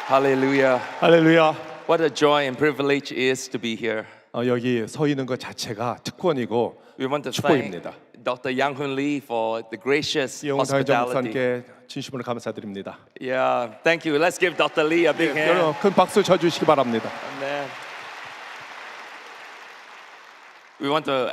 Hallelujah. 할렐루야. What a joy and privilege it is to be here. 여기 서 있는 것 자체가 특권이고 We want to thank 축복입니다. Dr. Yang Hun Lee for the gracious 이용다이정 hospitality. 목사님께 진심으로 감사드립니다. Yeah, thank you. Let's give Dr. Lee a big hand. 여러분 큰 박수 쳐주시기 바랍니다. Amen. We want to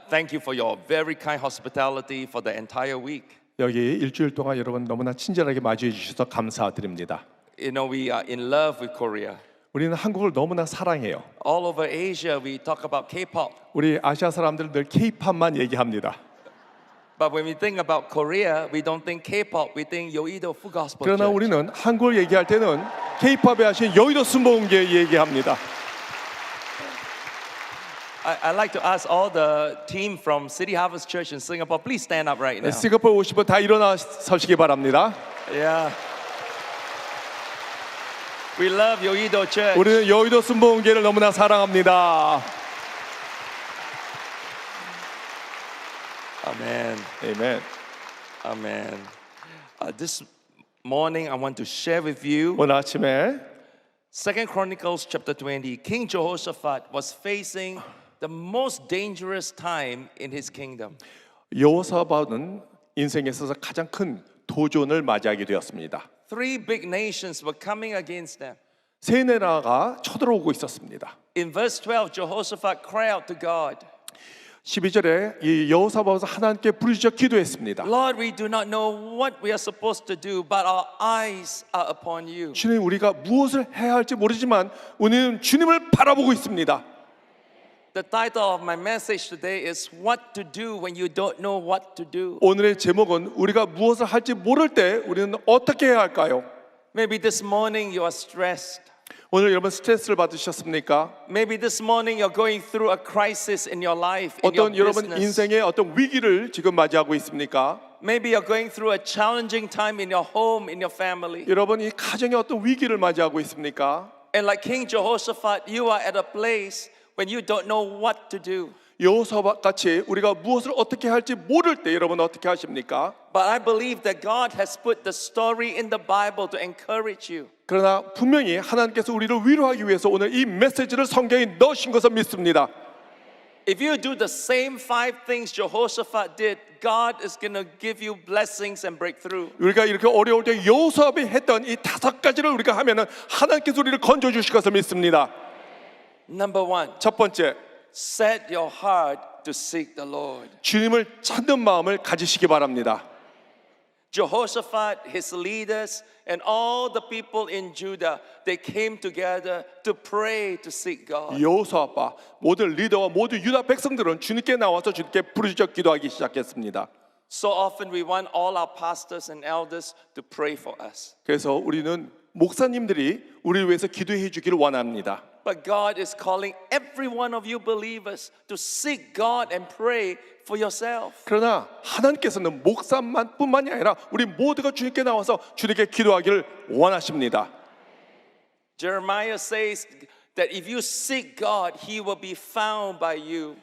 thank you for your very kind hospitality for the entire week. 여기 일주일 동안 여러분 너무나 친절하게 맞이해 주셔서 감사드립니다. You know, we are in love with Korea. 우리는 한국을 너무나 사랑해요. All over Asia, we talk about K-pop. 우리 아시아 사람들 늘 K-팝만 얘기합니다. But when we think about Korea, we don't think K-pop. We think Yoido Full Gospel 그러나 Church. 우리는 한국을 얘기할 때는 K-팝에 하신 여의도 순복음교회 얘기합니다. I'd like to ask all the team from City Harvest Church in Singapore, please stand up right now. 싱가포르 오신 분 다 일어나 서시기 바랍니다. Yeah. We love Yoido Church. 우리는 여의도 순복음교회를 너무나 사랑합니다. Amen. 아멘. Amen. This morning, I want to share with you 오늘 아침에 2 Chronicles chapter 20. King Jehoshaphat was facing the most dangerous time in his kingdom. 여호사밧은 인생에 있어서 가장 큰 도전을 맞이하게 되었습니다. Three big nations were coming against them. 세 나라가 쳐들어오고 있었습니다. In verse 12, Jehoshaphat cried out to God, 12절에 이 여호사밧은 하나님께 부르짖어 기도했습니다. Lord, we do not know what we are supposed to do, but our eyes are upon you. 주님, 우리가 무엇을 해야 할지 모르지만 우리는 주님을 바라보고 있습니다. The title of my message today is What to Do When You Don't Know What to Do. 오늘의 제목은 우리가 무엇을 할지 모를 때 우리는 어떻게 해야 할까요? Maybe this morning you are stressed. 오늘 여러분 스트레스를 받으셨습니까? Maybe this morning you're going through a crisis in your life, in your 어떤 여러분 business. 인생의 어떤 위기를 지금 맞이하고 있습니까? Maybe you're going through a challenging time in your home, in your family. 여러분 이 가정에 어떤 위기를 맞이하고 있습니까? And like King Jehoshaphat, you are at a place when you don't know what to do. 여호사밧 같이 우리가 무엇을 어떻게 할지 모를 때 여러분 어떻게 하십니까? But I believe that God has put the story in the Bible to encourage you. 그러나 분명히 하나님께서 우리를 위로하기 위해서 오늘 이 메시지를 성경에 넣으신 것을 믿습니다. If you do the same 5 things Jehoshaphat did, God is going to give you blessings and breakthrough. 우리가 이렇게 어려울 때 여호사밧이 했던 이 5가지를 우리가 하면은 하나님께서 우리를 건져 주실 것을 믿습니다. Number 1, 첫 번째, set your heart to seek the Lord. 주님을 찾는 마음을 가지시기 바랍니다. Jehoshaphat, his leaders, and all the people in Judah, they came together to pray, to seek God. 여호사밧 모든 리더와 모든 유다 백성들은 주님께 나와서 주님께 부르짖어 기도하기 시작했습니다. So often we want all our pastors and elders to pray for us. 그래서 우리는 목사님들이 우리를 위해서 기도해 주기를 원합니다. But God is calling every one of you believers to seek God and pray for yourself. 그러나 하나님께서는 목사만뿐만이 아니라 우리 모두가 주님께 나와서 주님께 기도하기를 원하십니다. Jeremiah says that if you seek God, He will be found by you.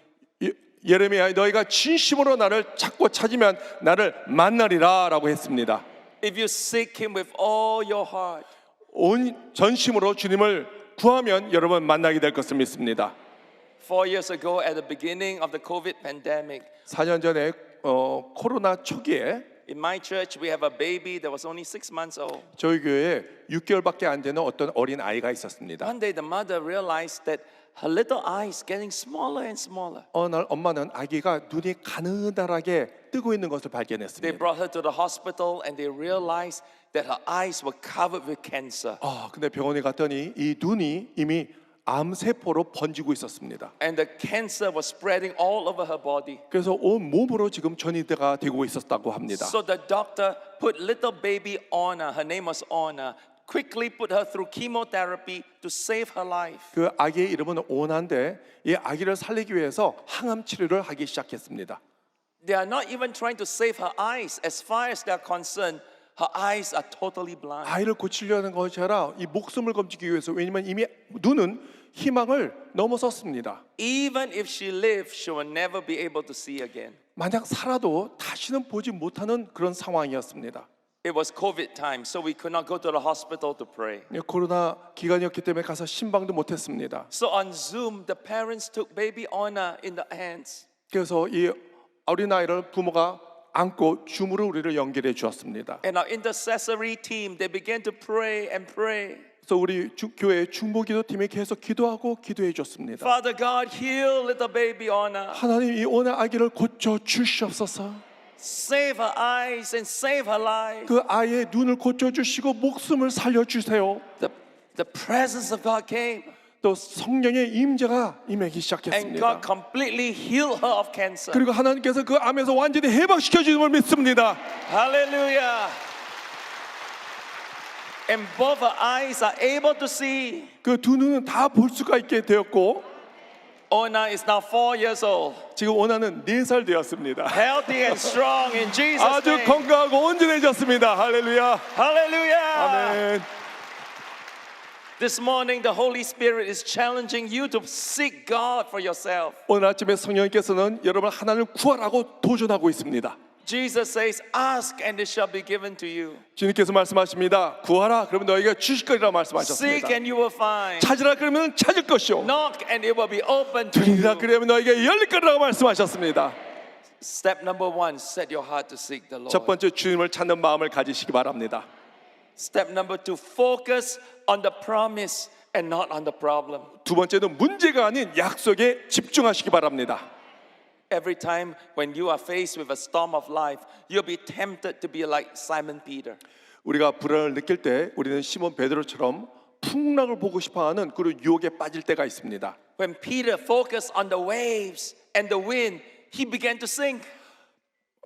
예레미야, 너희가 진심으로 나를 찾고 찾으면 나를 만나리라라고 했습니다. If you seek Him with all your heart. 온 전심으로 주님을 구하면 여러분 만나게 될 것을 믿습니다. 4 years ago, at the beginning of the COVID pandemic, 4년 전에 코로나 초기에 in my church, we have a baby that was only 6 months old. 저희 교회에 6개월밖에 안 되는 어떤 어린 아이가 있었습니다. One day, the mother realized that her little eye is getting smaller and smaller. 어느 날 엄마는 아기가 눈이 가느다랗게 뜨고 있는 것을 They 발견했습니다. brought her to the hospital and they realized that her eyes were covered with cancer. 근데 병원에 갔더니 이 눈이 이미 암세포로 번지고 있었습니다. And the cancer was spreading all over her body. 그래서 온 몸으로 지금 전이가 되고 있었다고 합니다. So the doctor put little baby Honor, her name was Honor, quickly put her through chemotherapy to save her life. 그 아기의 이름은 오나인데 이 아기를 살리기 위해서 항암 치료를 하기 시작했습니다. They are not even trying to save her eyes. As far as they are concerned, her eyes are totally blind. 아이를 고치려는 것이 아니라 이 목숨을 건지기 위해서, 왜냐면 이미 눈은 희망을 넘어섰습니다. Even if she lives, she will never be able to see again. 만약 살아도 다시는 보지 못하는 그런 상황이었습니다. It was COVID time, so we could not go to the hospital to pray. 코로나 기간이었기 때문에 가서 신방도 못했습니다. So on Zoom, the parents took baby Ona in the hands. 그래서 이 어린아이를 부모가 안고 줌으로 우리를 연결해 주었습니다. And our intercessory team, they began to pray and pray. 그래서 우리 교회 중보기도팀이 계속 기도하고 기도해 줬습니다. Father God, heal little baby Ona. 하나님 이 오늘 아기를 고쳐 주시옵소서. Save her eyes and save her life. 그 아이의 눈을 고쳐 주시고 목숨을 살려 주세요. The presence of God came 또 성령의 임재가 임하기 and 시작했습니다. God completely healed her of cancer. 그리고 하나님께서 그 암에서 완전히 해방시켜 주심을 믿습니다. Hallelujah. And both her eyes are able to see. 그 두 눈은 다 볼 수가 있게 되었고 Ona is now 4 years old. 지금 오나는 4살 되었습니다. Healthy and strong in Jesus' 아주 name. 건강하고 온전해졌습니다. 할렐루야. Hallelujah. 아멘. This morning, the Holy Spirit is challenging you to seek God for yourself. 오늘 아침에 성령께서는 여러분 하나님을 구하라고 도전하고 있습니다. Jesus says, ask and it shall be given to you. 주님께서 말씀하십니다. 구하라 그러면 너희가 주실 거리라 말씀하셨습니다. Seek and you will find. 찾으라 그러면 찾을 것이요. Knock and it will be open to 들리라 you. 그러면 너희에게 열릴 거리라고 말씀하셨습니다. Step number 1, set your heart to seek the 첫 Lord. 번째 주님을 찾는 마음을 가지시기 바랍니다. Step number 2, focus on the promise and not on the problem. 두 번째는 문제가 아닌 약속에 집중하시기 바랍니다. Every time when you are faced with a storm of life, you'll be tempted to be like Simon Peter. 우리가 불안을 느낄 때 우리는 시몬 베드로처럼 풍랑을 보고 싶어하는 그런 유혹에 빠질 때가 있습니다. When Peter focused on the waves and the wind, he began to sink.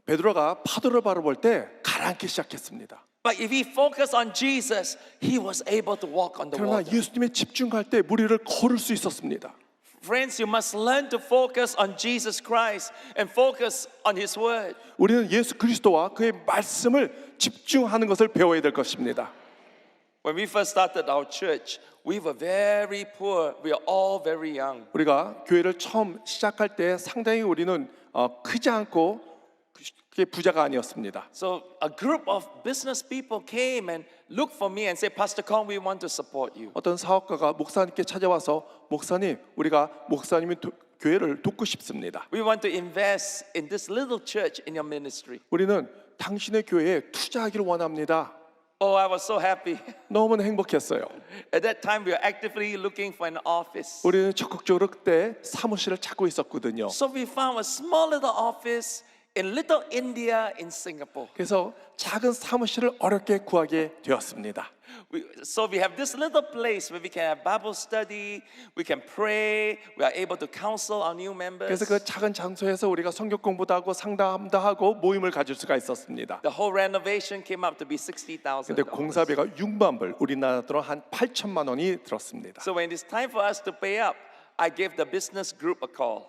베드로가 파도를 바라볼 때 가라앉기 시작했습니다. But if he focused on Jesus, he was able to walk on the 그러나 water. 예수님에 집중할 때 무리를 걸을 수 있었습니다. Friends, you must learn to focus on Jesus Christ and focus on His Word. 우리는 예수 그리스도와 그의 말씀을 집중하는 것을 배워야 될 것입니다. When we first started our church, we were very poor. We are all very young. 우리가 교회를 처음 시작할 때 상당히 우리는 크지 않고 그게 부자가 아니었습니다. So a group of business people came and looked for me and said, Pastor Kong, we want to support you. 어떤 사업가가 목사님께 찾아와서 목사님, 우리가 목사님이 교회를 돕고 싶습니다. We want to invest in this little church in your ministry. 우리는 당신의 교회에 투자하기를 원합니다. Oh, I was so happy. 너무나 행복했어요. At that time, we were actively looking for an office. 우리는 적극적으로 그때 사무실을 찾고 있었거든요. So we found a small little office in Little India in Singapore. 그래서 작은 사무실을 어렵게 구하게 되었습니다. So we have this little place where we can have Bible study, we can pray, we are able to counsel our new members. 그래서 그 작은 장소에서 우리가 성경 공부도 하고 상담도 하고 모임을 가질 수가 있었습니다. The whole renovation came up to be $60,000. 근데 공사비가 6만 불, 우리나라 돈으로 한 8천만 원이 들었습니다. So when it's time for us to pay up, I gave the business group a call.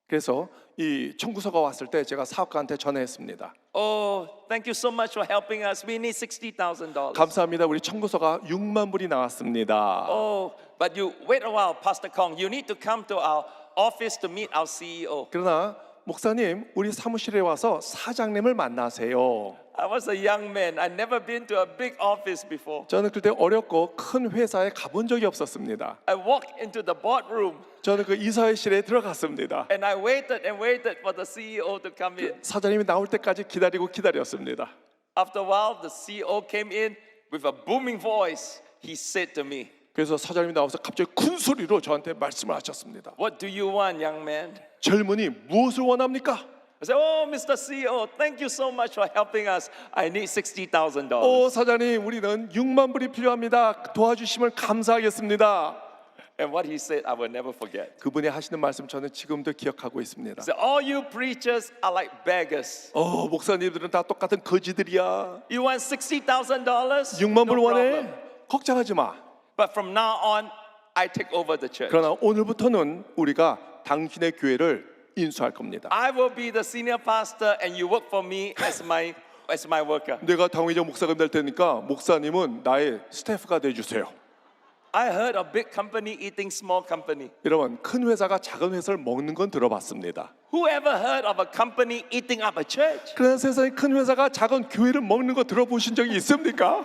그래서 이 청구서가 왔을 때 제가 사업가한테 전화했습니다. Oh, thank you so much for helping us. We need $60,000. 감사합니다. 우리 청구서가 6만 불이 나왔습니다. Oh, but you wait a while, Pastor Kong. You need to come to our office to meet our CEO. 그러나 목사님, 우리 사무실에 와서 사장님을 만나세요. I was a young man. I'd never been to a big office before. 저는 그때 어렵고 큰 회사에 가본 적이 없었습니다. I walked into the boardroom 저는 그 이사회실에 들어갔습니다. and I waited and waited for the CEO to come in. 사장님이 나올 때까지 기다렸습니다. After a while, the CEO came in with a booming voice. He said to me, 그래서 사장님이 나와서 갑자기 큰 소리로 저한테 말씀을 하셨습니다. "What do you want, young man?" 젊은이 무엇을 원합니까? I said, "Oh, Mr. CEO, thank you so much for helping us. I need $60,000." 사장님, 우리는 6만 불이 필요합니다. 도와주시면 감사하겠습니다. And what he said, I will never forget. 그분이 하시는 말씀 저는 지금도 기억하고 있습니다. He said, "All you preachers are like beggars. 목사님들은 다 똑같은 거지들이야. You want $60,000? 6만 불 No 원해? problem. 걱정하지 마. But from now on, I take over the church. 그러나 오늘부터는 우리가 당신의 교회를 인수할 겁니다. I will be the senior pastor, and you work for me as my worker." 내가 당회장 목사가 될 테니까 목사님은 나의 스태프가 돼 주세요. I heard of big company eating small company. 여러분, 큰 회사가 작은 회사를 먹는 건 들어봤습니다. Who ever heard of a company eating up a church? 그러나 세상에 큰 회사가 작은 교회를 먹는 거 들어보신 적이 있습니까?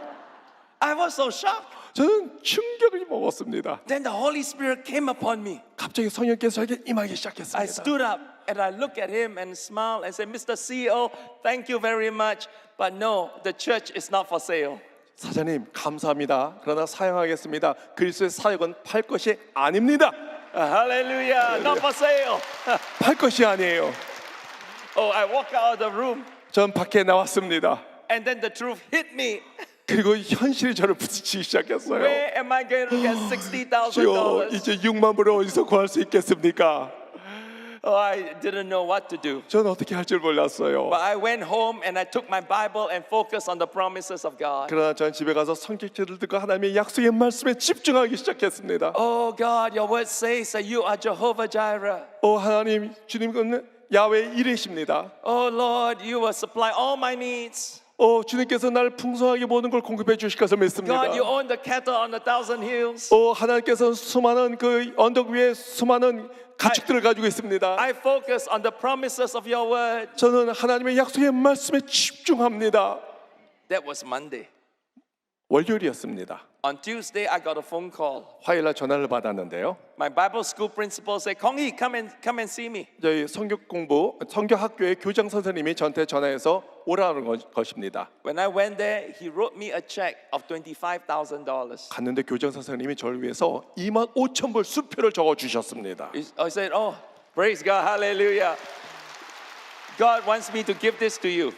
I was so shocked. 저는 충격을 먹었습니다. Then the Holy Spirit came upon me. 갑자기 성령께서 저에게 임하기 I 시작했습니다. stood up and I looked at him and smiled and said, Mr. CEO, thank you very much, but no, the church is not for sale. 사장님 감사합니다. 그러나 사양하겠습니다. 그리스도의 사역은 팔 것이 아닙니다. Hallelujah, not for sale. 팔 것이 아니에요. Oh, I walked out of the room 전 밖에 나왔습니다. and then the truth hit me. 그리고 현실이 저를 부딪히기 시작했어요. Where am I going to get 주여, $60,000? 이제 6만 불을 어디서 구할 수 있겠습니까? Oh, I didn't know what to do. 저는 어떻게 할 줄 몰랐어요. But I went home and I took my Bible and focused on the promises of God. 그러나 전 집에 가서 성경책을 듣고 하나님의 약속의 말씀에 집중하기 시작했습니다. Oh God, your word says that you are Jehovah Jireh. 하나님, 주님은 야훼 이레십니다. Oh Lord, you will supply all my needs. 주님께서 날 풍성하게 모든 걸 공급해 주실 것을 믿습니다. God, you own the cattle on the thousand hills. 하나님께서 수많은 그 언덕 위에 수많은 가축들을 가지고 있습니다. I focus on the promises of your word. 저는 하나님의 약속의 말씀에 집중합니다. That was Monday. 월요일이었습니다. On Tuesday, I got a phone call. 화요일날 전화를 받았는데요. My Bible school principal said, "Kong-hee, come and see me." 저희 성경학교의 교장 선생님이 저한테 전화해서 오라는 것입니다. When I went there, he wrote me a check of $25,000. 갔는데 교장 선생님이 저를 위해서 25,000불 수표를 적어 주셨습니다. I said, "Oh, praise God, hallelujah. God wants me to give this to you."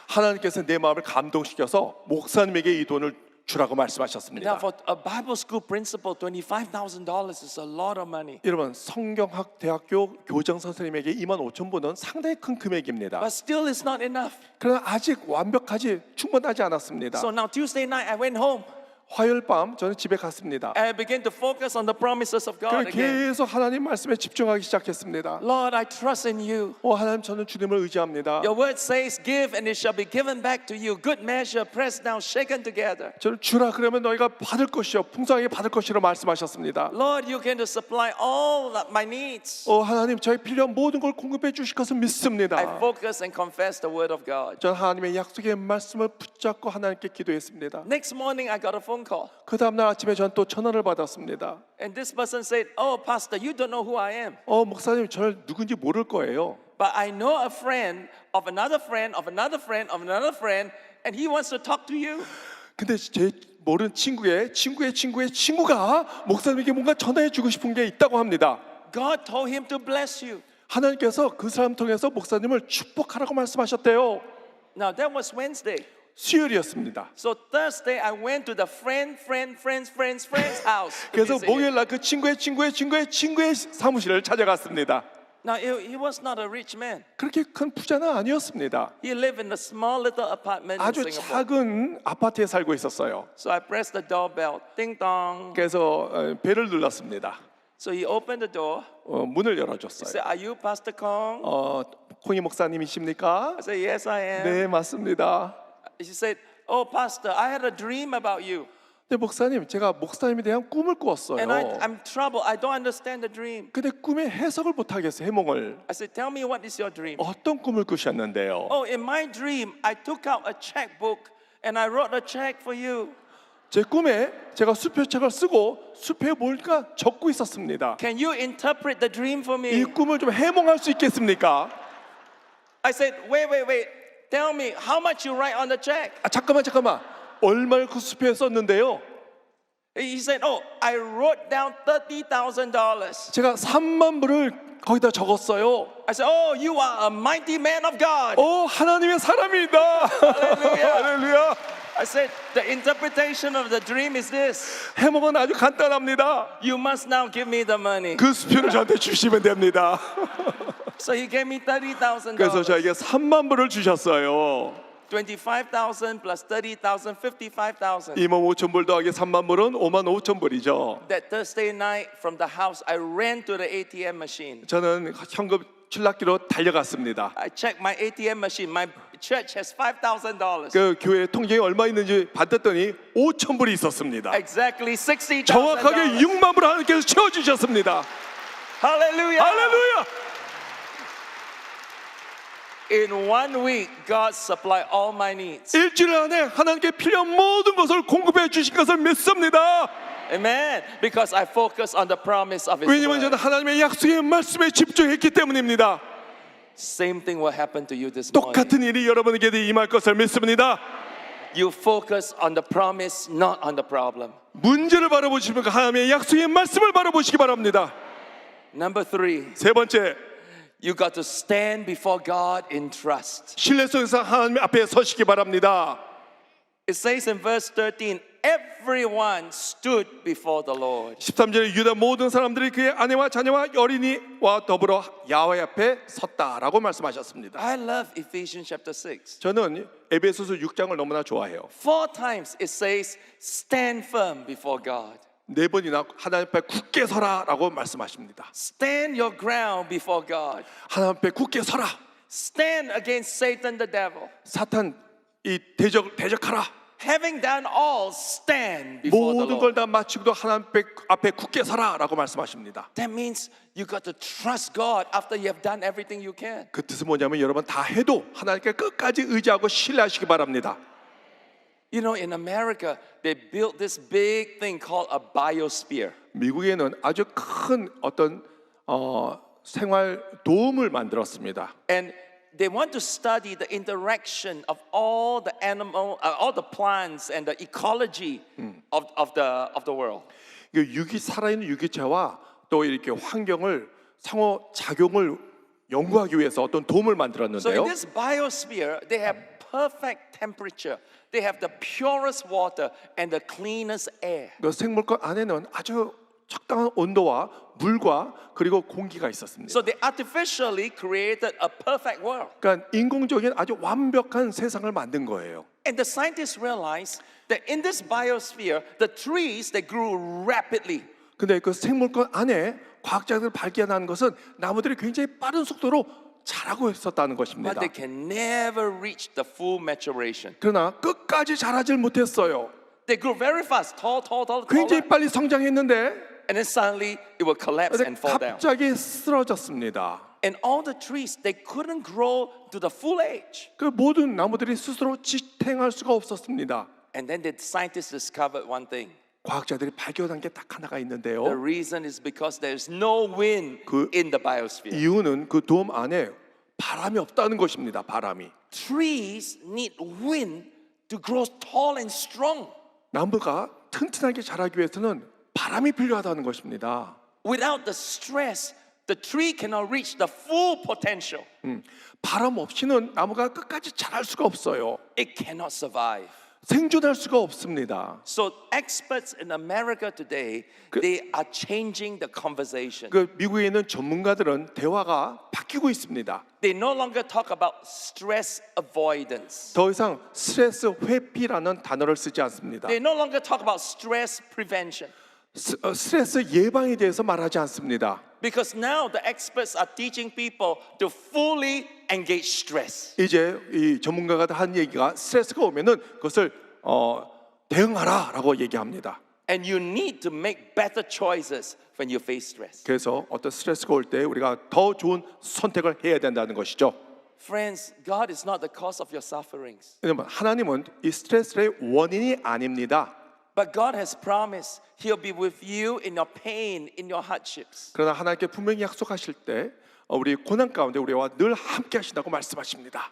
하나님께서 내 마음을 감동시켜서 목사님에게 이 돈을 주라고 Now, 말씀하셨습니다. for a Bible school principal, $25,000 is a lot of money. 여러분, 성경학 대학교 교장 선생님에게 25,000불은 상당히 큰 금액입니다. But still, it's not enough. 그러나 아직 완벽하지 충분하지 않았습니다. So now, Tuesday night, I went home. 화요일 밤 저는 집에 갔습니다. And I began to focus on the promises of God 그래서 again. 계속 하나님 말씀에 집중하기 시작했습니다. Lord, I trust in you. 하나님, 저는 주님을 의지합니다. Your word says, give and it shall be given back to you. Good measure, pressed down, shaken together. 저는 주라 그러면 너희가 받을 것이요 풍성하게 받을 것이라 말씀하셨습니다. Lord, you're going to supply all my needs. 하나님, 저희 필요한 모든 걸 공급해 주실 것을 믿습니다. I focus and confess the word of God. 저는 하나님의 약속의 말씀을 붙잡고 하나님께 기도했습니다. Next morning, I got a phone call. 그 다음날 아침에 저는 또 전화를 받았습니다. And this person said, "Oh, Pastor, you don't know who I am. 목사님, 저를 누군지 모를 거예요. But I know a friend of another friend of another friend of another friend, and he wants to talk to you." 근데 제 모르는 친구의 친구가 목사님에게 뭔가 전화해 주고 싶은 게 있다고 합니다. God told him to bless you. 하나님께서 그 사람 통해서 목사님을 축복하라고 말씀하셨대요. Now, that was Wednesday. 수요일이었습니다. So Thursday, I went to the friend's house. to 그래서 visit him. 목요일 날 그 친구의 사무실을 찾아갔습니다. Now, he was not a rich man. 그렇게 큰 부자는 아니었습니다. He lived in a small little apartment in 아주 Singapore. 작은 아파트에 살고 있었어요. So I pressed the doorbell. Ding dong. 그래서 벨을 눌렀습니다. So he opened the door. 문을 He 열어줬어요. said, "Are you Pastor Kong?" 콩이 목사님이십니까? I said, "Yes, I am." 네, 맞습니다. She said, "Oh, Pastor, I had a dream about you. 네, 목사님, 제가 목사님에 대한 꿈을 꾸었어요. And I'm troubled. I don't understand the dream." 근데 꿈의 해석을 못하겠어요, 해몽을. I said, "Tell me what is your dream?" 어떤 꿈을 꾸셨는데요? Oh, in my dream, I took out a checkbook and I wrote a check for you. 제 꿈에 제가 수표책을 쓰고 수표에 뭘까 적고 있었습니다. Can you interpret the dream for 이 me? 꿈을 좀 해몽할 수 있겠습니까? I said, wait. Tell me how much you write on the check. 잠깐만. 얼마를 그 수표에 썼는데요? He said, "Oh, I wrote down $30,000. 제가 3만 불을 거기다 적었어요. I said, "Oh, you are a mighty man of God." 하나님의 사람이다. 할렐루야. I said, "The interpretation of the dream is this. 해몽은 아주 간단합니다. You must now give me the money." 그 수표를 저한테 주시면 됩니다. So he gave me $30,000. 그래서 저에게 3만 불을 주셨어요. 25,000 plus 30,000, 55,000. 2만 5천 불 더하기 3만 불은 5만 5천 불이죠. That Thursday night from the house, I ran to the ATM machine. 저는 현금 출락기로 달려갔습니다. I checked my ATM machine. My church has $5,000. 그 교회 통장에 얼마 있는지 봤더니 5,000불이 있었습니다. Exactly $60,000. 정확하게 6만 불 하나님께서 채워주셨습니다. Hallelujah. 할렐루야! In 1 week, God supplied all my needs. 일주일 안에 하나님께 필요한 모든 것을 공급해 주신 것을 믿습니다. Amen. Because I focus on the promise of His 왜냐하면 word. 저는 하나님의 약속의 말씀에 집중했기 때문입니다. Same thing will happen to you this morning. 똑같은 일이 여러분에게 임할 것을 믿습니다. You focus on the promise, not on the problem. 문제를 바라보시면 하나님의 약속의 말씀을 바라보시기 바랍니다. Number 3, 세 번째, you got to stand before God in trust. 신뢰 속에서 하나님 앞에 서시기 바랍니다. It says in verse 13, everyone stood before the Lord. 13절에 유다 모든 사람들이 그의 아내와 자녀와 어린이와 더불어 야훼 앞에 섰다라고 말씀하셨습니다. I love Ephesians chapter 6. 저는 에베소서 6장을 너무나 좋아해요. 4 times it says, stand firm before God. 4번이나 하나님 앞에 굳게 서라라고 말씀하십니다. Stand your ground before God. 하나님 앞에 굳게 서라. Stand against Satan the devil. 사탄 이 대적하라. Having done all, stand before the 모든 걸 Lord. 다 마치고도 하나님 앞에 굳게 서라라고 말씀하십니다. That means you got to trust God after you have done everything you can. 그 뜻은 뭐냐면 여러분 다 해도 하나님께 끝까지 의지하고 신뢰하시기 바랍니다. You know, in America, they built this big thing called a biosphere. 미국에는 아주 큰 어떤 생활 도움을 만들었습니다. And they want to study the interaction of all the animal, all the plants and the ecology of the world. 살아있는 유기체와 또 이렇게 환경을 상호 작용을 연구하기 위해서 어떤 도움을 So 만들었는데요. in this biosphere, they have perfect temperature. They have the purest water and the cleanest air. 그 생물권 안에는 아주 적당한 온도와 물과 그리고 공기가 있었습니다. So they artificially created a perfect world. 그러니까 인공적인 아주 완벽한 세상을 만든 거예요. And the scientists realized that in this biosphere, the trees they grew rapidly. 근데 그 생물권 안에 과학자들 발견한 것은 나무들이 굉장히 빠른 속도로 자라고 있었다는 But 것입니다. they can never reach the full maturation. 그러나 끝까지 자라질 못했어요. They grew very fast, tall, 굉장히 taller. 빨리 성장했는데 And then suddenly it will collapse and fall down. 갑자기 쓰러졌습니다. And all the trees, they couldn't grow to the full age. 그 모든 나무들이 스스로 지탱할 수가 없었습니다. And then the scientists discovered one thing. 과학자들이 발견한 게 딱 하나가 The 있는데요. reason is because there's no wind in the biosphere. 이유는 그 돔 안에 바람이 없다는 것입니다. 바람이. Trees need wind to grow tall and strong. 나무가 튼튼하게 자라기 위해서는 바람이 필요하다는 것입니다. Without the stress, the tree cannot reach the full potential. 바람 없이는 나무가 끝까지 자랄 수가 없어요. It cannot survive. 생존할 수가 없습니다. So experts in America today, they are changing the conversation. 그 미국에 있는 전문가들은 대화가 바뀌고 있습니다. They no longer talk about stress avoidance. 더 이상 스트레스 회피라는 단어를 쓰지 않습니다. They no longer talk about stress prevention. 스트레스 예방에 대해서 말하지 않습니다. Because now the experts are teaching people to fully engage stress. 이제 이 전문가가 한 얘기가 스트레스가 오면은 그것을 대응하라라고 얘기합니다. And you need to make better choices when you face stress. 그래서 어떤 스트레스가 올 때 우리가 더 좋은 선택을 해야 된다는 것이죠. Friends, God is not the cause of your sufferings. 왜냐면 하나님은 이 스트레스의 원인이 아닙니다. But God has promised He'll be with you in your pain, in your hardships. 그러나 하나님께 분명히 약속하실 때 우리 고난 가운데 우리와 늘 함께 하신다고 말씀하십니다.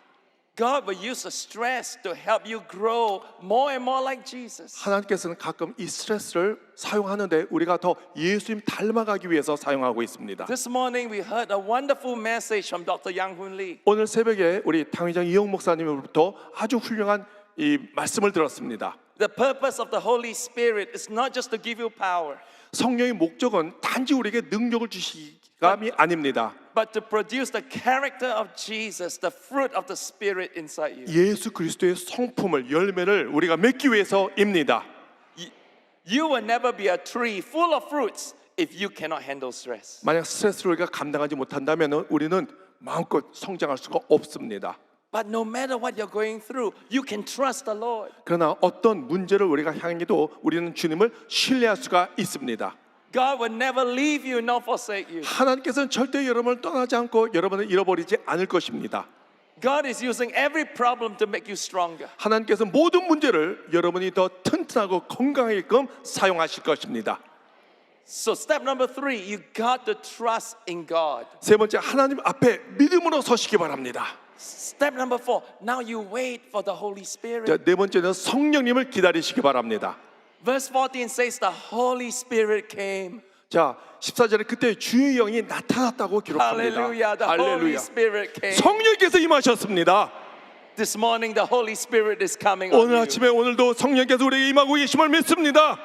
God will use the stress to help you grow more and more like Jesus. 하나님께서는 가끔 이 스트레스를 사용하는데 우리가 더 예수님 닮아가기 위해서 사용하고 있습니다. This morning we heard a wonderful message from Dr. Yang Hoon Lee. 오늘 새벽에 우리 당회장 이영 목사님으로부터 아주 훌륭한 이 말씀을 들었습니다. The purpose of the Holy Spirit is not just to give you power, 성령의 목적은 단지 우리에게 능력을 주시기가 아닙니다. but to produce the character of Jesus, the fruit of the Spirit inside you. 예수 그리스도의 성품을 열매를 우리가 맺기 위해서입니다. You will never be a tree full of fruits if you cannot handle stress. 만약 스트레스를 우리가 감당하지 못한다면 우리는 마음껏 성장할 수가 없습니다. But no matter what you're going through, you can trust the Lord. 그러나 어떤 문제를 우리가 향해도 우리는 주님을 신뢰할 수가 있습니다. God will never leave you nor forsake you. 하나님께서는 절대 여러분을 떠나지 않고 여러분을 잃어버리지 않을 것입니다. God is using every problem to make you stronger. 하나님께서 모든 문제를 여러분이 더 튼튼하고 건강하게끔 사용하실 것입니다. So step number 3, you got to trust in God. 세 번째, 하나님 앞에 믿음으로 서시기 바랍니다. Step number 4, now you wait for the Holy Spirit. 자, 네 번째는 성령님을 기다리시기 바랍니다. Verse 14 says the Holy Spirit came. 자, 14절에 그때 주의 영이 나타났다고 기록합니다. Hallelujah, the Holy Spirit came. 성령께서 임하셨습니다. This morning the Holy Spirit is coming on 오늘 you. 아침에 오늘도 성령께서 우리에게 임하고 계심을 믿습니다.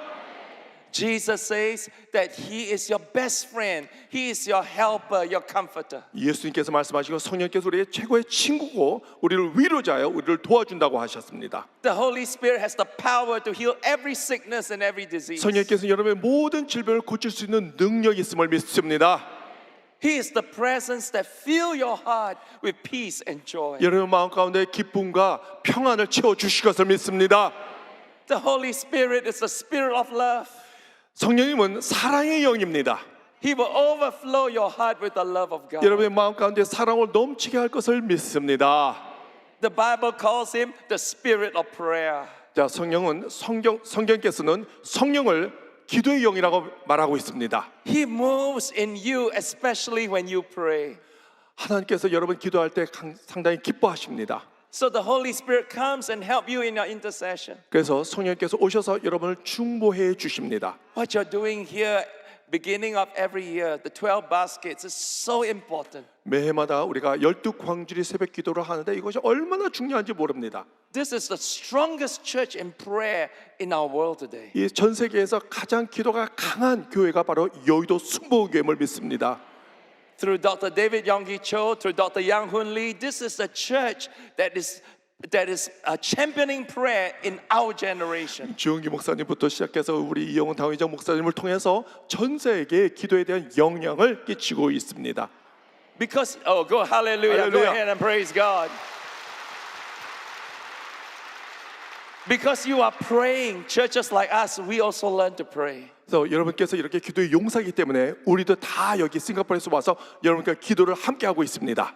Jesus says that He is your best friend. He is your helper, your comforter. 예수님께서 말씀하시고 성령께서 우리의 최고의 친구고 우리를 위로자여 우리를 도와준다고 하셨습니다. The Holy Spirit has the power to heal every sickness and every disease. 성령께서 여러분의 모든 질병을 고칠 수 있는 능력이 있음을 믿습니다. He is the presence that fill your heart with peace and joy. 여러분 마음 가운데 기쁨과 평안을 채워 주실 것을 믿습니다. The Holy Spirit is the spirit of love. 성령님은 사랑의 영입니다. He will overflow your heart with the love of God. 여러분의 마음 가운데 사랑을 넘치게 할 것을 믿습니다. The Bible calls him the spirit of prayer. 자, 성경께서는 성령을 기도의 영이라고 말하고 있습니다. He moves in you especially when you pray. 하나님께서 여러분 기도할 때 상당히 기뻐하십니다. So the Holy Spirit comes and help you in your intercession. 그래서 성령께서 오셔서 여러분을 중보해 주십니다. What you're doing here beginning of every year, the 12 baskets is so important. 매해마다 우리가 12광주리 새벽 기도를 하는데 이것이 얼마나 중요한지 모릅니다. This is the strongest church in prayer in our world today. 이 전 세계에서 가장 기도가 강한 교회가 바로 여의도 순복음교회임을 믿습니다. Through Dr. David Yonggi Cho, through Dr. Yang Hun Lee, this is a church that is championing prayer in our generation. 주영기 목사님부터 시작해서 우리 이영훈 당회장 목사님을 통해서 전 세계에 기도에 대한 영향을 끼치고 있습니다. Because go hallelujah, go ahead and praise God. Because you are praying, churches like us, we also learn to pray. 그래서 여러분께서 이렇게 기도의 용사이기 때문에 우리도 다 여기 싱가포르에서 와서 여러분과 기도를 함께 하고 있습니다.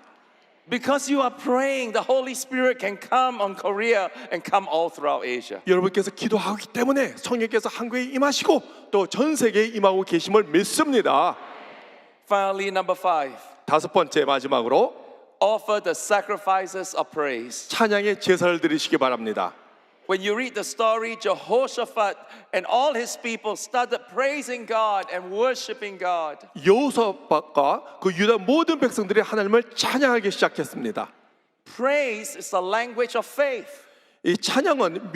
Because you are praying, the Holy Spirit can come on Korea and come all throughout Asia. 여러분께서 기도하기 때문에 성령께서 한국에 임하시고 또 전 세계에 임하고 계심을 믿습니다. Finally, number 5, 다섯 번째 마지막으로 offer the sacrifices of praise. 찬양의 제사를 드리시기 바랍니다. When you read the story, Jehoshaphat and all his people started praising God and worshiping God. 여호사밧과 그 유다 모든 백성들이 하나님을 찬양하기 시작했습니다. Praise is the language of faith. 이 찬양은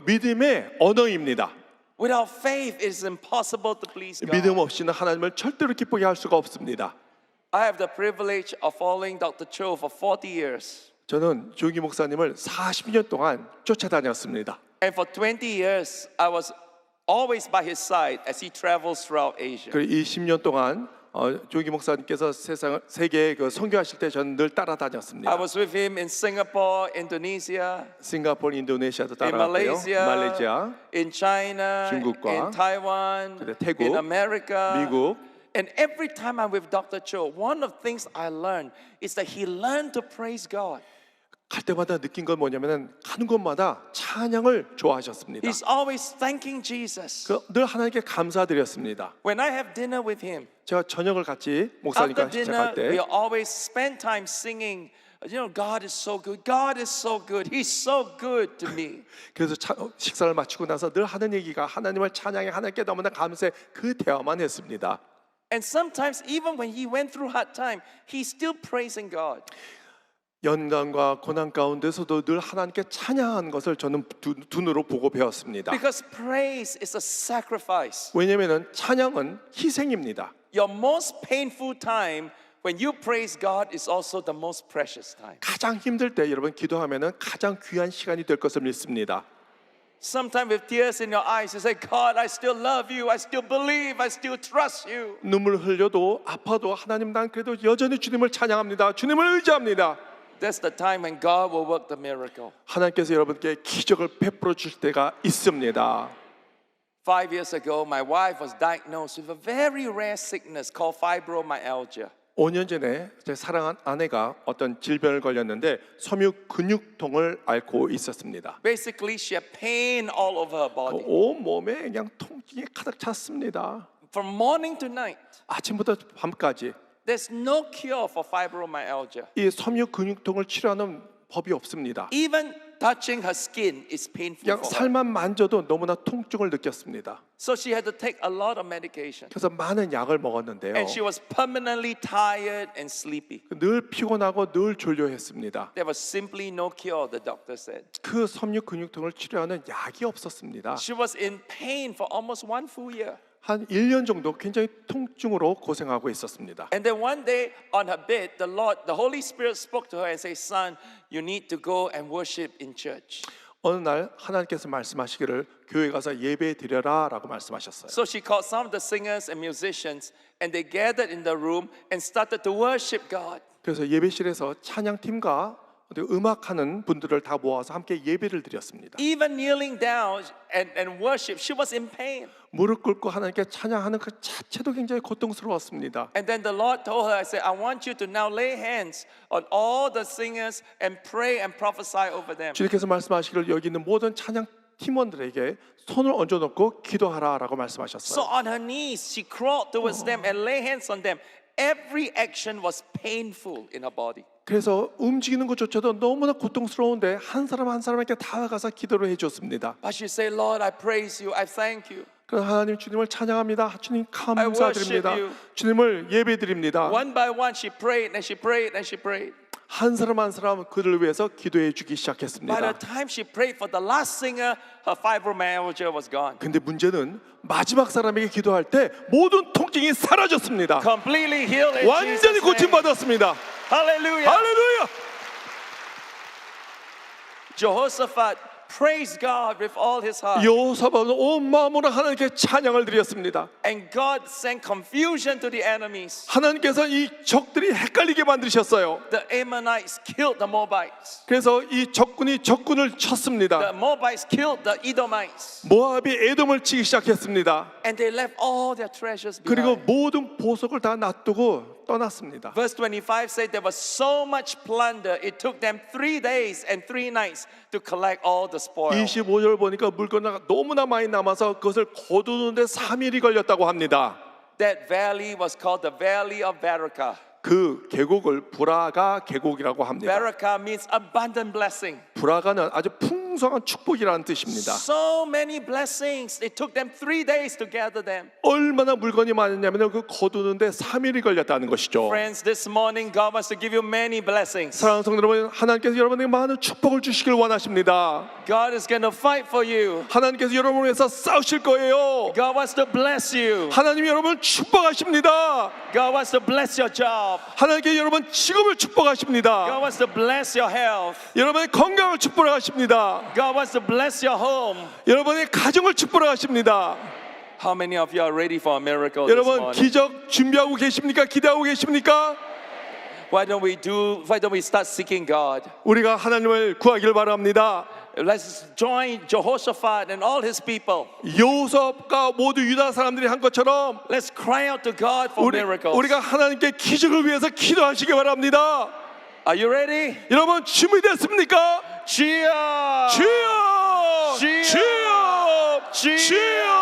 믿음의 언어입니다. Without faith, it is impossible to please God. 믿음 없이는 하나님을 절대로 기쁘게 할 수가 없습니다. I have the privilege of following Dr. Cho for 40 years. 저는 조기 목사님을 40년 동안 쫓아다녔습니다. And for 20 years, I was always by his side as he travels throughout Asia. 그 20년 동안 조기 목사님께서 세계에 선교하실 때 저는 늘 따라다녔습니다. I was with him in Singapore, Indonesia, 싱가포르, 인도네시아도 in 따라갔고요. Malaysia, 말레이시아, in China, 중국과 in Taiwan, 태국, in America. 미국. And every time I'm with Dr. Cho, one of the things I learned is that he learned to praise God. 갈 때마다 느낀 건 뭐냐면은 가는 곳마다 찬양을 좋아하셨습니다. He's always thanking Jesus. 늘 하나님께 감사드렸습니다. When I have dinner with him, 제가 저녁을 같이 after 목사님과 dinner, 시작할 때 we always spend time singing. You know, God is so good. God is so good. He's so good to me. 그래서 식사를 마치고 나서 늘 하는 얘기가 하나님을 찬양해 하나님께 너무나 감사해 그 대화만 했습니다. And sometimes even when he went through hard time, he's still praising God. 연단과 고난 가운데서도 늘 하나님께 찬양한 것을 저는 두 눈으로 보고 배웠습니다. Because praise is a sacrifice. 왜냐하면 찬양은 희생입니다. Your most painful time when you praise God is also the most precious time. 가장 힘들 때 여러분 기도하면은 가장 귀한 시간이 될 것을 믿습니다. Sometimes with tears in your eyes, you say, God, I still love you. I still believe. I still trust you. 눈물 흘려도 아파도 하나님 난 그래도 여전히 주님을 찬양합니다. 주님을 의지합니다. That's the time when God will work the miracle. 하나님께서 여러분께 기적을 베풀어 주실 때가 있습니다. 5 years ago, my wife was diagnosed with a very rare sickness called fibromyalgia. 5년 전에 제 사랑한 아내가 어떤 질병을 걸렸는데 섬유 근육통을 앓고 있었습니다. Basically, she had pain all over her body. 온 몸에 그냥 통증이 가득 찼습니다. From morning to night, 아침부터 밤까지 there's no cure for fibromyalgia. 이 섬유 근육통을 치료하는 법이 없습니다. Even touching her skin is painful 그냥 for her. 살만 만져도 너무나 통증을 느꼈습니다. So she had to take a lot of medication. 그래서 많은 약을 먹었는데요. And she was permanently tired and sleepy. 늘 피곤하고 늘 졸려했습니다. There was simply no cure, the doctor said. 그 섬유 근육통을 치료하는 약이 없었습니다. She was in pain for almost 1 full year. 한 1년 정도 굉장히 통증으로 고생하고 있었습니다. And then one day on her bed, the Holy Spirit spoke to her and said, "Son, you need to go and worship in church." 어느 날 하나님께서 말씀하시기를 교회 가서 예배 드려라라고 말씀하셨어요. So she called some of the singers and musicians, and they gathered in the room and started to worship God. 그래서 예배실에서 찬양팀과 음악하는 분들을 다 모아서 함께 예배를 드렸습니다. Even kneeling down and worship, she was in pain. 무릎 꿇고 하나님께 찬양하는 그 자체도 굉장히 고통스러웠습니다. And then the Lord told her, I said, I want you to now lay hands on all the singers and pray and prophesy over them. 주님께서 말씀하시기를 여기 있는 모든 찬양 팀원들에게 손을 얹어놓고 기도하라라고 So 말씀하셨어요. on her knees, she crawled towards them and lay hands on them. Every action was painful in her body. 그래서 움직이는 것조차도 너무나 고통스러운데 한 사람 한 사람에게 다가가서 기도를 해줬습니다. But she said, Lord, I praise you. I thank you. 그래서 하나님 주님을 찬양합니다. 주님 I 감사드립니다. worship you. 주님을 예배드립니다. One by one, she prayed and she prayed and she prayed. 한 사람 한 사람 그들을 위해서 기도해 주기 By the 시작했습니다. time she prayed for the last singer, her fibromyalgia was gone. 근데 문제는 마지막 사람에게 기도할 때 모든 통증이 사라졌습니다. Completely healed in 완전히 Jesus' name. 고침받았습니다. Hallelujah. 할렐루야! Jehoshaphat praised God with all his heart. 여호사밧은 온 마음으로 하나님께 찬양을 드렸습니다. And God sent confusion to the enemies. 하나님께서 이 적들이 헷갈리게 만드셨어요. The Ammonites killed the Moabites. 그래서 이 적군이 적군을 The 쳤습니다. Moabites killed the Edomites. 모압이 에돔을 치기 시작했습니다. And they left all their treasures 그리고 behind. 모든 보석을 다 놔두고 떠났습니다. Verse 25 said there was so much plunder, it took them 3 days and 3 nights to collect all the spoil. 25절 보니까 물건이 너무나 많이 남아서 그것을 거두는데 3일이 걸렸다고 합니다. That valley was called the Valley of Barakah. 그 계곡을 브라가 계곡이라고 합니다. Barakah means abundant blessing. 브라가는 아주 풍성한 축복이라는 뜻입니다. So many blessings. It took them 3 days to gather them. 얼마나 물건이 많았냐면 그 거두는데 3일이 걸렸다는 것이죠. Friends, this morning God wants to give you many blessings. 사랑하는 성도 여러분, 하나님께서 여러분에게 많은 축복을 주시길 원하십니다. God is going to fight for you. 하나님께서 여러분을 위해서 싸우실 거예요. God wants to bless you. 하나님이 여러분을 축복하십니다. God wants to bless your job. 하나님께 여러분 직업을 God 축복하십니다. wants to bless your health. 여러분의 건강을 축복하십니다. God wants to bless your home. 여러분의 가정을 축복하십니다. How many of you are ready for a miracle this 여러분 morning? 기적 준비하고 계십니까? 기대하고 계십니까? Why don't we start seeking God? 우리가 하나님을 구하기를 바랍니다. Let's join Jehoshaphat and all his people. 여호사밧과 모두 유다 사람들이 한 것처럼 Let's cry out to God for miracles. 우리가 하나님께 기적을 위해서 기도하시기 바랍니다. Are you ready? 여러분 준비됐습니까? Cheer! 주여! 주여! 주여! 주여! 주여!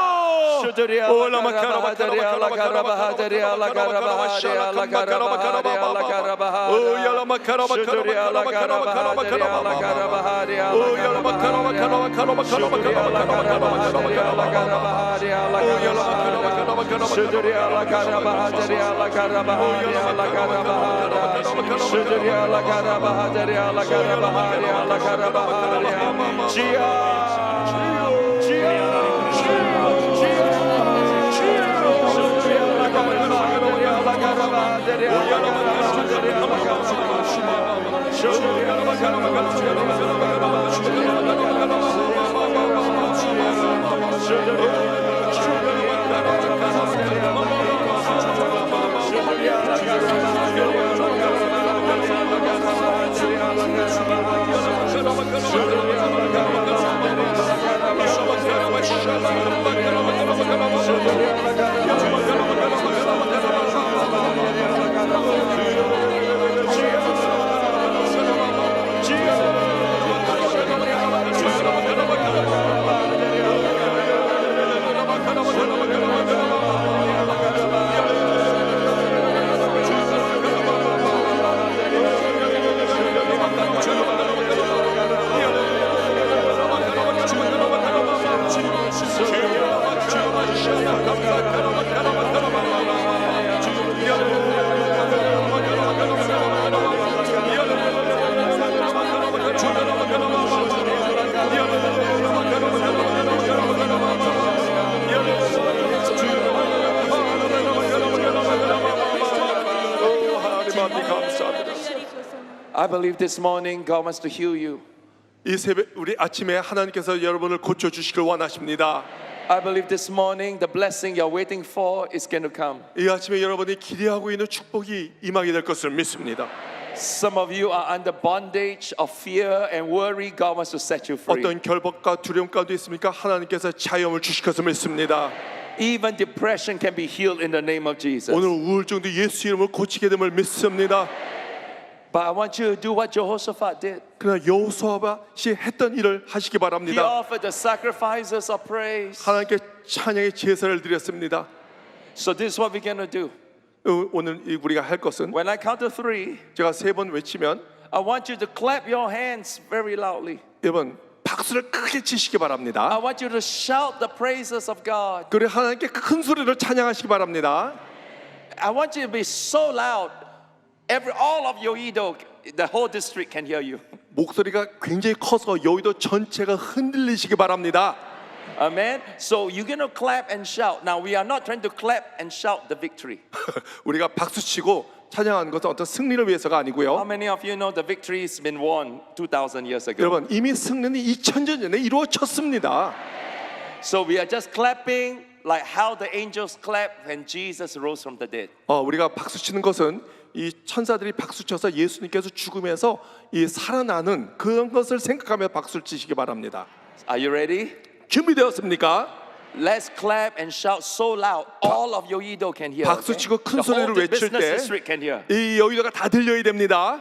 I believe this morning God wants to heal you. 이 새벽 우리 아침에 하나님께서 여러분을 고쳐 주시길 원하십니다. I believe this morning the blessing you're waiting for is going to come. 이 아침에 여러분이 기대하고 있는 축복이 임하게 될 것을 믿습니다. Some of you are under bondage of fear and worry. God wants to set you free. 어떤 결박과 두려움 가운데 있습니까? 하나님께서 자유함을 주실 것을 믿습니다. Even depression can be healed in the name of Jesus. 오늘 우울증도 예수 이름으로 고치게 됨을 믿습니다. But I want you to do what Jehoshaphat did. 그러나 여호수아가 했던 일을 하시기 He 바랍니다. offered the sacrifices of praise. 하나님께 찬양의 제사를 드렸습니다. So this is what we're going to do. 오늘 우리가 할 것은 When I count to 3, 제가 3번 외치면 I want you to clap your hands very loudly. 여러분 박수를 크게 치시기 I 바랍니다. want you to shout the praises of God. 그리고 하나님께 큰 소리로 찬양하시기 바랍니다. I want you to be so loud. All of Yoido, the whole district can hear you. 목소리가 굉장히 커서 여의도 전체가 흔들리시기 바랍니다. Amen. So you're going to clap and shout. Now we are not trying to clap and shout the victory. 우리가 박수 치고 찬양하는 것은 어떤 승리를 위해서가 How 아니고요. many of you know the victory has been won 2,000 years ago? 여러분 이미 승리는 2000년 전에 이루어졌습니다. So we are just clapping like how the angels clapped when Jesus rose from the dead. 우리가 박수 치는 것은 이 천사들이 박수 쳐서 예수님께서 죽음에서 이 살아나는 그런 것을 생각하며 박수를 치시기 바랍니다. Are you ready? 준비되었습니까? Let's clap and shout so loud. All of Yoido can hear. 박수 치고 큰 The whole 소리를 외칠 business 때 district can hear. 이 여의도가 다 들려야 됩니다.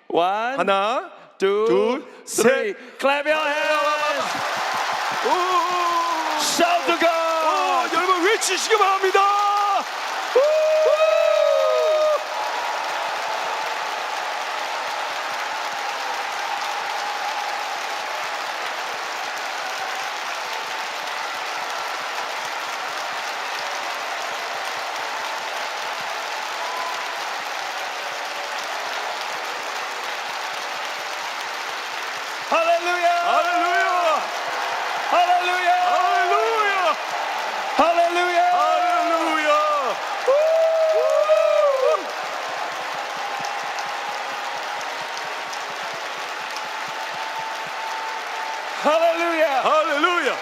One, 하나, two, 둘, three. 셋. Clap your hands. 오! Shout to God. 여러분 외치시기 바랍니다. Hallelujah. 할렐루야! Hallelujah. 할렐루야! Hallelujah. 할렐루야! Hallelujah. 할렐루야!